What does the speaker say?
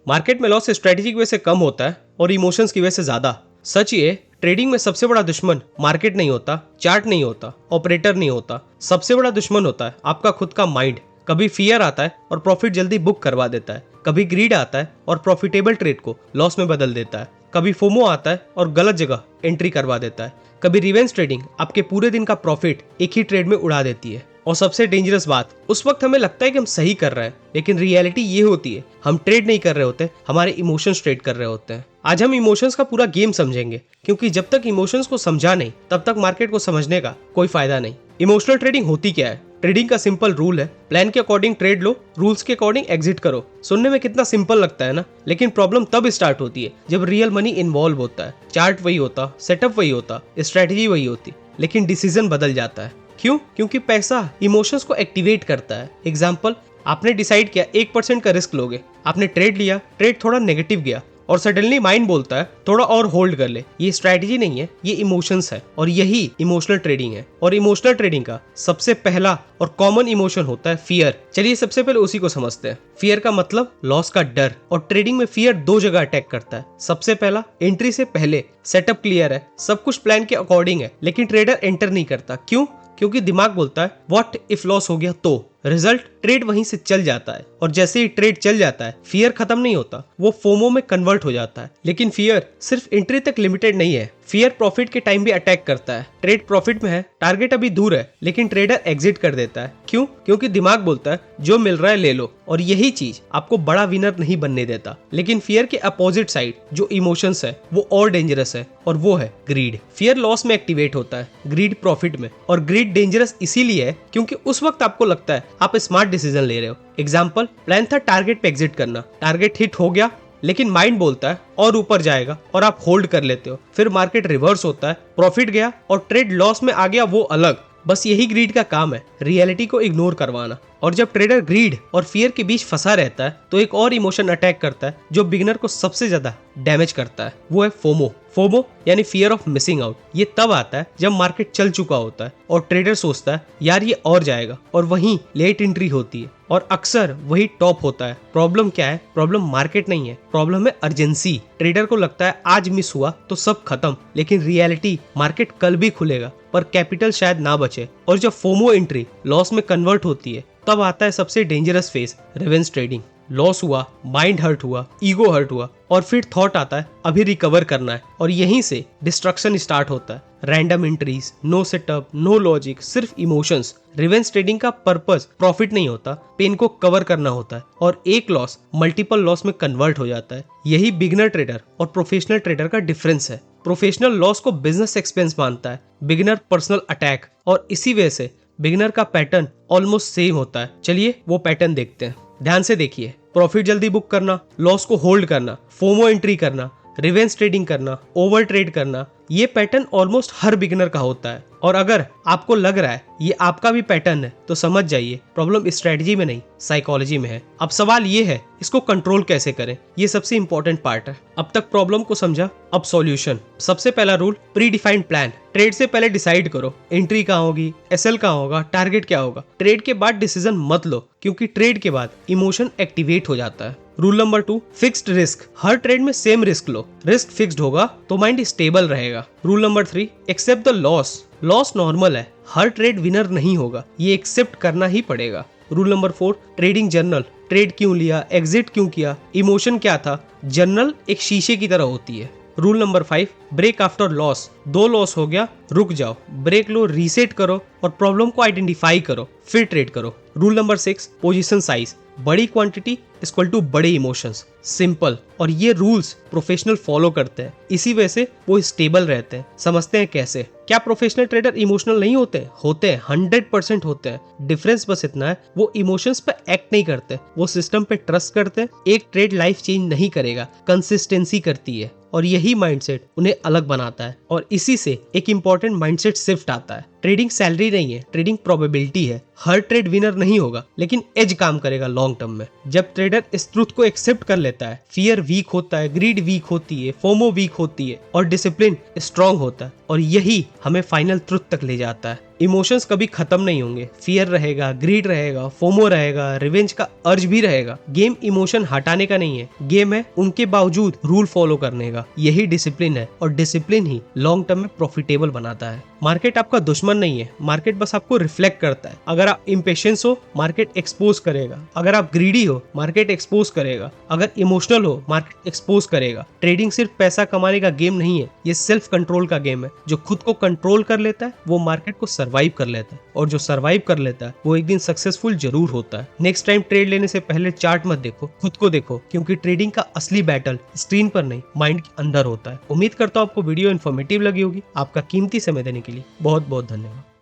Market में loss strategy की वजह से कम होता है और इमोशंस की वजह से ज्यादा। सच ये ट्रेडिंग में सबसे बड़ा दुश्मन मार्केट नहीं होता, चार्ट नहीं होता, ऑपरेटर नहीं होता। सबसे बड़ा दुश्मन होता है आपका खुद का माइंड। कभी फियर आता है और प्रॉफिट जल्दी बुक करवा देता है, कभी ग्रीड आता है और प्रॉफिटेबल ट्रेड को लॉस में बदल देता है, कभी फोमो आता है और गलत जगह एंट्री करवा देता है, कभी रिवेंज ट्रेडिंग आपके पूरे दिन का प्रॉफिट एक ही ट्रेड में उड़ा देती है। और सबसे डेंजरस बात, उस वक्त हमें लगता है कि हम सही कर रहे हैं, लेकिन रियलिटी ये होती है हम ट्रेड नहीं कर रहे होते, हमारे इमोशंस ट्रेड कर रहे होते हैं। आज हम इमोशंस का पूरा गेम समझेंगे, क्योंकि जब तक इमोशंस को समझा नहीं तब तक मार्केट को समझने का कोई फायदा नहीं। इमोशनल ट्रेडिंग होती क्या है? ट्रेडिंग का सिंपल रूल है, प्लान के अकॉर्डिंग ट्रेड लो, रूल्स के अकॉर्डिंग एग्जिट करो। सुनने में कितना सिंपल लगता है ना, लेकिन प्रॉब्लम तब स्टार्ट होती है जब रियल मनी इन्वॉल्व होता है। चार्ट वही होता, सेटअप वही होता, स्ट्रेटेजी वही होती, लेकिन डिसीजन बदल जाता है। क्यों? क्योंकि पैसा इमोशंस को एक्टिवेट करता है। एग्जाम्पल, आपने डिसाइड किया 1% का रिस्क लोगे, आपने ट्रेड लिया, ट्रेड थोड़ा नेगेटिव गया और सडनली माइंड बोलता है थोड़ा और होल्ड कर ले। ये स्ट्रैटेजी नहीं है, ये इमोशंस है, और यही इमोशनल ट्रेडिंग है। और इमोशनल ट्रेडिंग का सबसे पहला और कॉमन इमोशन होता है फियर। चलिए सबसे पहले उसी को समझते हैं। फियर का मतलब लॉस का डर, और ट्रेडिंग में फियर दो जगह अटैक करता है। सबसे पहला, एंट्री से पहले सेटअप क्लियर है, सब कुछ प्लान के अकॉर्डिंग है, लेकिन ट्रेडर एंटर नहीं करता। क्यों? क्योंकि दिमाग बोलता है व्हाट इफ लॉस हो गया तो। रिजल्ट, ट्रेड वहीं से चल जाता है, और जैसे ही ट्रेड चल जाता है फियर खत्म नहीं होता, वो फोमो में कन्वर्ट हो जाता है। लेकिन फियर सिर्फ एंट्री तक लिमिटेड नहीं है, फियर प्रॉफिट के टाइम भी अटैक करता है। ट्रेड प्रॉफिट में है, टारगेट अभी दूर है, लेकिन ट्रेडर एग्जिट कर देता है। क्यों? क्योंकि दिमाग बोलता है जो मिल रहा है ले लो, और यही चीज आपको बड़ा विनर नहीं बनने देता। लेकिन फियर के अपोजिट साइड जो इमोशंस है वो और डेंजरस है, और वो है ग्रीड। फियर लॉस में एक्टिवेट होता है, ग्रीड प्रॉफिट में। और ग्रीड डेंजरस इसीलिए है क्योंकि उस वक्त आपको लगता है आप स्मार्ट डिसीजन ले रहे हो। एग्जाम्पल, प्लान था टारगेट पे एग्जिट करना, टारगेट हिट हो गया, लेकिन माइंड बोलता है और ऊपर जाएगा, और आप होल्ड कर लेते हो। फिर मार्केट रिवर्स होता है, प्रॉफिट गया और ट्रेड लॉस में आ गया, वो अलग। बस यही ग्रीड का काम है, रियलिटी को इग्नोर करवाना। और जब ट्रेडर ग्रीड और फियर के बीच फंसा रहता है तो एक और इमोशन अटैक करता है जो बिगिनर को सबसे ज्यादा डैमेज करता है, वो है फोमो। फोमो यानी फियर ऑफ मिसिंग आउट। ये तब आता है जब मार्केट चल चुका होता है और ट्रेडर सोचता है यार ये और जाएगा, और वहीं लेट एंट्री होती है, और अक्सर वही टॉप होता है। प्रॉब्लम क्या है? प्रॉब्लम मार्केट नहीं है, प्रॉब्लम है अर्जेंसी। ट्रेडर को लगता है आज मिस हुआ तो सब खत्म, लेकिन रियलिटी मार्केट कल भी खुलेगा पर कैपिटल शायद ना बचे। और जब फोमो एंट्री लॉस में कन्वर्ट होती है तब आता है सबसे dangerous phase, revenge trading. Loss हुआ, माइंड हर्ट हुआ, ईगो हर्ट हुआ, और फिर थॉट आता है अभी रिकवर करना है, और यहीं से डिस्ट्रक्शन स्टार्ट होता है। Random entries, no setup, no logic, सिर्फ इमोशंस। रिवेंज ट्रेडिंग का पर्पस प्रॉफिट नहीं होता, पेन को कवर करना होता है, और एक लॉस मल्टीपल लॉस में कन्वर्ट हो जाता है। यही बिगिनर ट्रेडर और प्रोफेशनल ट्रेडर का डिफरेंस है। प्रोफेशनल लॉस को बिजनेस एक्सपेंस मानता है, बिगिनर पर्सनल अटैक, और इसी वजह से बिगिनर का पैटर्न ऑलमोस्ट सेम होता है। चलिए वो पैटर्न देखते हैं, ध्यान से देखिए। प्रॉफिट जल्दी बुक करना, लॉस को होल्ड करना, फोमो एंट्री करना, रिवेंज ट्रेडिंग करना, ओवर ट्रेड करना, ये पैटर्न ऑलमोस्ट हर बिगिनर का होता है। और अगर आपको लग रहा है ये आपका भी पैटर्न है तो समझ जाइए प्रॉब्लम स्ट्रेटजी में नहीं, साइकोलॉजी में है। अब सवाल ये है इसको कंट्रोल कैसे करें, ये सबसे इंपॉर्टेंट पार्ट है। अब तक प्रॉब्लम को समझा, अब सॉल्यूशन। सबसे पहला rule, pre defined plan. Trade से पहले डिसाइड करो एंट्री कहाँ होगी, एसएल कहाँ होगा, टारगेट क्या होगा। ट्रेड के बाद डिसीजन मत लो, क्योंकि ट्रेड के बाद इमोशन एक्टिवेट हो जाता है। Rule number 2, fixed risk. हर ट्रेड में सेम रिस्क लो, रिस्क फिक्स्ड होगा तो माइंड स्टेबल रहेगा। Rule number 3, accept the loss. Loss normal है, हर ट्रेड विनर नहीं होगा, ये एक्सेप्ट करना ही पड़ेगा। Rule number 4, trading journal. Trade क्यों लिया, एग्जिट क्यों किया, इमोशन क्या था। जर्नल एक शीशे की तरह होती है। Rule number 5, break after loss. 2 loss हो गया, रुक जाओ, ब्रेक लो, रीसेट करो और प्रॉब्लम को आइडेंटिफाई करो, फिर ट्रेड करो। Rule number 6, position size. बड़ी क्वांटिटी इक्वल टू बड़े इमोशंस। सिंपल, और ये रूल्स प्रोफेशनल फॉलो करते हैं, इसी वजह से वो स्टेबल रहते हैं। समझते हैं कैसे। क्या प्रोफेशनल ट्रेडर इमोशनल नहीं होते? होते हैं, 100% होते हैं। डिफरेंस बस इतना है वो इमोशंस पे एक्ट नहीं करते, वो सिस्टम पे ट्रस्ट करते हैं। एक ट्रेड लाइफ चेंज नहीं करेगा, कंसिस्टेंसी करती है, और यही माइंडसेट उन्हें अलग बनाता है। और इसी से एक इंपॉर्टेंट माइंडसेट शिफ्ट आता है। ट्रेडिंग सैलरी नहीं है, ट्रेडिंग प्रोबेबिलिटी है। हर ट्रेड विनर नहीं होगा, लेकिन एज काम करेगा लॉन्ग टर्म में। जब ट्रेडर इस ट्रुथ को एक्सेप्ट कर लेता है, फियर वीक होता है, ग्रीड वीक होती है, फोमो वीक होती है, और डिसिप्लिन स्ट्रांग होता है, और यही हमें फाइनल ट्रुथ तक ले जाता है। इमोशंस कभी खत्म नहीं होंगे, फियर रहेगा, ग्रीड रहेगा, फोमो रहेगा, रिवेंज का अर्ज भी रहेगा। गेम इमोशन हटाने का नहीं है, गेम है उनके बावजूद रूल फॉलो करने का। यही डिसिप्लिन है और डिसिप्लिन ही लॉन्ग टर्म में प्रॉफिटेबल बनाता है। मार्केट आपका दुश्मन नहीं है, मार्केट बस आपको रिफ्लेक्ट करता है। अगर आप इम्पेशेंस हो, मार्केट एक्सपोज करेगा। अगर आप ग्रीडी हो, मार्केट एक्सपोज करेगा। अगर इमोशनल हो, मार्केट एक्सपोज करेगा। ट्रेडिंग सिर्फ पैसा कमाने का गेम नहीं है, ये सेल्फ कंट्रोल का गेम है। जो खुद को कंट्रोल कर लेता है वो मार्केट को सर्वाइव कर लेता है, और जो सर्वाइव कर लेता है वो एक दिन सक्सेसफुल जरूर होता है। नेक्स्ट टाइम ट्रेड लेने से पहले चार्ट मत देखो, खुद को देखो, क्योंकि ट्रेडिंग का असली बैटल स्क्रीन पर नहीं, माइंड के अंदर होता है। उम्मीद करता हूँ आपको वीडियो इन्फॉर्मेटिव लगी होगी। आपका कीमती समय देने के लिए बहुत बहुत धन्यवाद।